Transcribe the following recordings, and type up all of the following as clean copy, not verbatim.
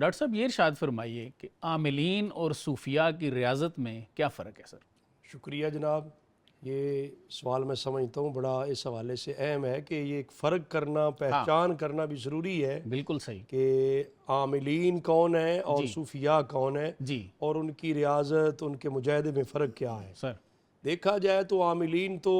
Doctor साहब ये इरशाद फरमाइए कि आमिलीन और सूफिया की रियाजत में क्या फ़र्क है सर? शुक्रिया जनाब। ये सवाल मैं समझता हूँ बड़ा इस हवाले से अहम है कि ये एक फ़र्क करना, पहचान करना भी ज़रूरी है बिल्कुल सही। कि आमिलीन कौन है और जी सूफिया कौन है जी और उनकी रियाजत, उनके मुजाहिदे में फ़र्क क्या है। सर। देखा जाए तो आमिलीन तो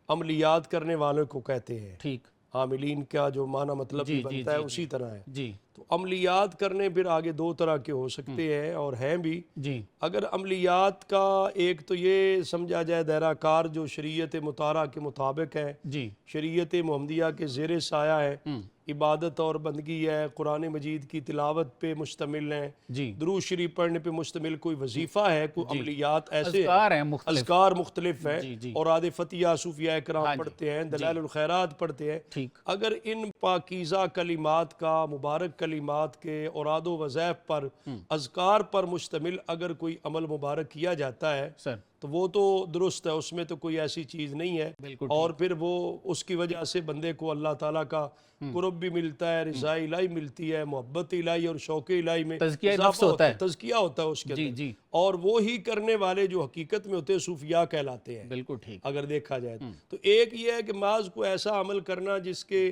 अमलियात करने वालों को कहते हैं। ठीक। आमिलीन का जो माना मतलब भी जी जी बनता है जी उसी जी तरह है। जी तो अमलियात करने फिर आगे दो तरह के हो सकते हैं और हैं भी। जी अगर अमलियात का एक तो ये समझा जाए दायरा कार जो शरीयत मुतारा के मुताबिक है, जी शरीयत मुहम्मदिया के ज़ेर साया है, इबादत और बंदगी है, कुरान मजीद की तिलावत पे मुश्तमिल है, जी दुरूद शरीफ पढ़ने पे मुश्तमिल कोई वजीफ़ा है, कोई जी अमलियात ऐसे हैं, अज़कार हैं मुख्तलिफ। अज़कार मुख्तलिफ है जी जी और आदे फतिया सूफिया कराम हाँ जी पढ़ते हैं, जी दलाइल खैरात पढ़ते हैं। ठीक। अगर इन पाकीज़ा कलिमात का, मुबारक कलिमात के औरादो वज़ैफ़ पर, अज़कार पर मुश्तमिल अगर कोई अमल मुबारक किया जाता है सर तो वो तो दुरुस्त है, उसमें तो कोई ऐसी चीज़ नहीं है। बिल्कुल और ठीक। फिर वो उसकी वजह से बंदे को अल्लाह ताला का कुर्ब भी मिलता है, रिज़ा इलाही मिलती है, मोहब्बत इलाही और शौक़ इलाही में तज़किया नफ्स इजाफा होता होता है, है। तज़किया होता है उसके जी अंदर। जी और वो ही करने वाले जो हकीकत में होते हैं सूफिया कहलाते हैं बिल्कुल ठीक। अगर देखा जाए तो। एक ये है कि माज को ऐसा अमल करना जिसके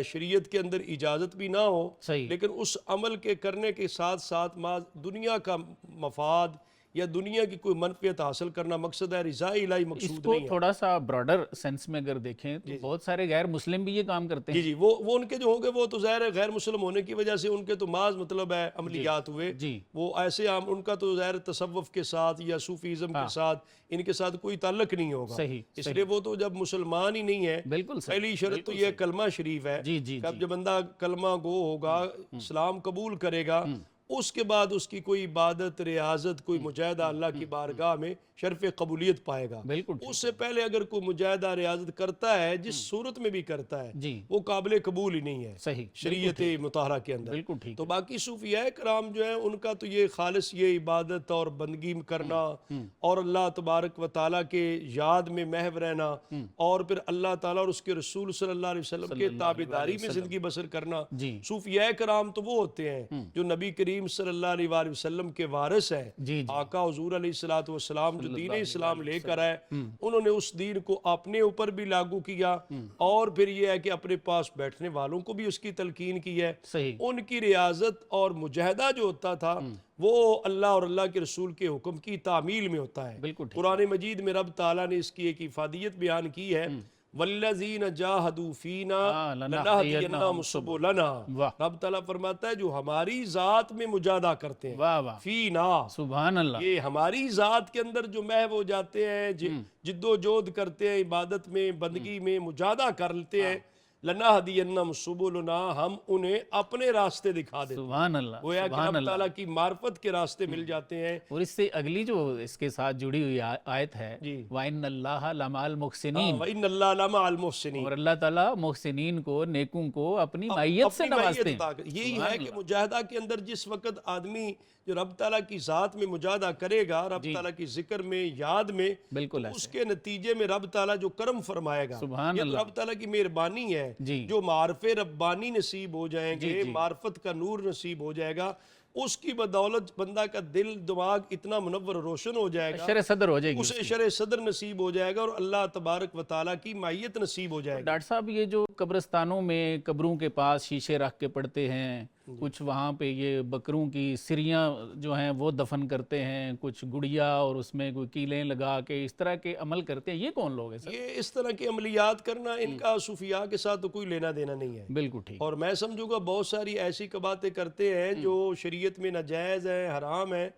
शरीयत के अंदर इजाज़त भी ना हो, सही। लेकिन उस अमल के करने के साथ साथ माज दुनिया का मफाद या दुनिया की कोई मनफियत हासिल करना मकसद है, रिज़ा इलाही मकसूद इसको नहीं है। थोड़ा सा ब्रॉडर सेंस में अगर देखें तो जी बहुत सारे गैर मुस्लिम भी ये काम करते जी हैं। जी, वो उनके जो होंगे वो तो ज़ाहिर है गैर मुस्लिम होने की वजह से उनके तो माज मतलब है जी अमलियात हुए। जी वो ऐसे आम उनका तो ज़ाहिर तसव्वुफ के साथ या सूफीज़म के हाँ साथ इनके साथ कोई ताल्लुक नहीं होगा। सही इसलिए सही वो तो जब मुसलमान ही नहीं है, बिल्कुल सही पहली शर्त तो बिल्कुल ये सही। कलमा शरीफ है जी जी कि अब जी जब बंदा कलमा गो होगा, इस्लाम कबूल करेगा, उसके बाद उसकी कोई इबादत, रियाजत, कोई मुजाहिदा अल्लाह की बारगाह में शर्फ कबूलियत पाएगा। बिल्कुल ठीक। उससे पहले अगर कोई मुजाहिदा रियाजत करता है, जिस सूरत में भी करता है, जी वो काबिल कबूल ही नहीं है सही बिल्कुल शरीयत ठीक मुताहरा के अंदर। बिल्कुल ठीक तो है। बाकी सूफिया कराम जो है उनका तो ये खालिस ये इबादत और बंदगी करना और अल्लाह तबारक व ताला के याद में महव रहना और फिर अल्लाह ताला और उसके रसूल सल्लल्लाहु अलैहि वसल्लम के सल्लल्लाहु अलैहि ताबेदारी में वसल्लम। ज़िंदगी बसर करना। जी सूफिया कराम तो वो होते हैं जो नबी करीम सल्लल्लाहु अलैहि वसल्लम के वारिस हैं। जी जी आका हुजूर अलैहिस्सलातु वस्सलाम जो दीन इस्लाम लेकर आए, हम्म, उन्होंने उस दीन को अपने ऊपर भी लागू किया और फिर यह है कि अपने पास बैठने वालों को भी उसकी तलकीन की है। सही उनकी रियाजत और मुजाहिदा जो होता था वो अल्लाह और अल्लाह के रसूल के हुक्म की तामील में होता है। बिल्कुल ठीक। कुरान मजीद में रब ताला ने इसकी एक इफादियत बयान की है, वल्लज़ीन जाहदू फीना हाँ लनहदियन्नहुम सुबुलना। वाह रब ताला फरमाता है जो हमारी जात में मुजादा करते हैं, वाह वाह फीना, सुभान अल्लाह। ये हमारी जात के अंदर जो महव हो जाते हैं, जिद्दोजहद करते हैं, इबादत में, बंदगी में मुजादा कर लेते हैं, लनहदियन्नहुम सुबुलना, हम उन्हें अपने रास्ते दिखा देते हैं। सुभान अल्लाह गोया कि सुभान रब अल्लाह। ताला की मार्फत के रास्ते मिल जाते हैं। और इससे अगली जो इसके साथ जुड़ी हुई आयत है, जी वाइन्नल्लाह लमाल हाँ, मुहसिनीन, वइन्नल्लाह लमअल मुहसिनीन। और अल्लाह ताला मुहसिनीन को, नेकों को अपनी मायत से अपनी नवाजते मैयत हैं। अता यही सुभान है कि अल्लाह। मुजाहिदा के अंदर जिस वक्त आदमी जो रब ताला की ज़ात में मुजाहिदा करेगा, रब जी ताला की जिक्र में, याद में, बिल्कुल तो ऐसे। उसके नतीजे में रब ताला जो करम फरमाएगा, सुभान ये तो अल्लाह। रब ताला की मेहरबानी है। जी जो मारफे रब्बानी नसीब हो जाएंगे, जी जी मार्फत का नूर नसीब हो जाएगा, उसकी बदौलत बंदा का दिल दिमाग इतना मुनव्वर रोशन हो जाएगा, शर सदर हो जाएगी उसे उसकी। शर सदर नसीब हो जाएगा और अल्लाह तबारक व ताला की मायत नसीब हो जाएगी। डॉक्टर साहब ये जो कब्रिस्तानों में कब्रों के पास शीशे रख के पढ़ते हैं, कुछ वहाँ पे ये बकरों की सिरियाँ जो हैं वो दफन करते हैं, कुछ गुड़िया और उसमें कोई कीलें लगा के इस तरह के अमल करते हैं, ये कौन लोग हैं सर? ये इस तरह के अमलियात करना इनका सूफिया के साथ तो कोई लेना देना नहीं है। बिल्कुल ठीक। और मैं समझूंगा बहुत सारी ऐसी बातें करते हैं जो शरीयत में नाजायज़ है, हराम है,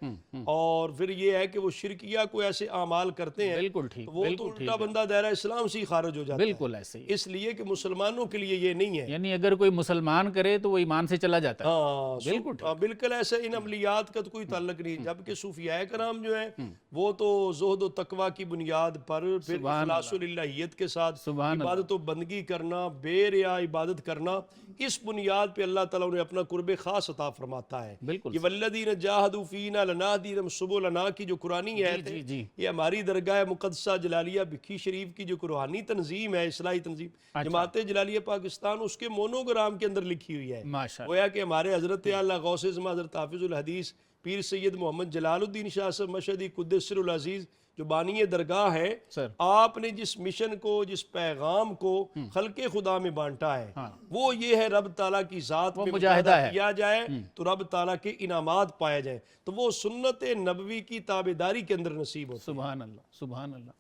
और फिर ये है कि वो शिरकिया को ऐसे आमाल करते हैं, बिल्कुल ठीक तो वो तो बिल्कुल उल्टा ठीक है। बंदा दायरा इस्लाम से ही खारिज हो जाता है। बिल्कुल ऐसे ही। इसलिए कि मुसलमानों के लिए ये नहीं है। यानी अगर कोई मुसलमान करे तो वो ईमान से चला जाता है। हाँ बिल्कुल ठीक। बिल्कुल ऐसे इन अमलियात का तो कोई ताल्लुक नहीं। जबकि सूफिया कराम जो है वो तो ज़ुहद व तकवा की बुनियाद पर फिर इखलासुलिल्लाहियत के साथ सुभान अल्लाह। इबादत व बंदगी करना, बेरिया इबादत करना, इस बुनियाद पे अल्लाह ताला उन्हें अपना कुर्बे खास अता फरमाता है। बिल्कुल ये वल्लदीन जाहदू फीना लनाहदियन्नहुम सुबुलना की जो कुरानी है जी जी ये हमारी दरगाह मुक़द्दसा जलालिया भिक्की शरीफ की जो रूहानी तंजीम है, इस्लाही तंजीम अच्छा। जमात जलालिया पाकिस्तान, उसके मोनोग्राम के अंदर लिखी हुई है। माशाअल्लाह। गोया कि हमारे हज़रत आला गौस आज़म हज़रत हाफिज़ुल हदीस पीर सैयद मोहम्मद जलालुद्दीन शाह साहब मशहदी कुद्दस सिरुल अज़ीज़ जो बानी दरगाह है, सर आपने जिस मिशन को, जिस पैगाम को खल्के खुदा में बांटा है, हाँ। वो ये है रब ताला की ज़ात वो में मुजाहिदा मुजाहिदा है। किया जाए तो रब ताला के इनामात पाए जाए, तो वो सुन्नत नबवी की ताबेदारी के अंदर नसीब होता है। सुभान अल्लाह, सुभान अल्लाह।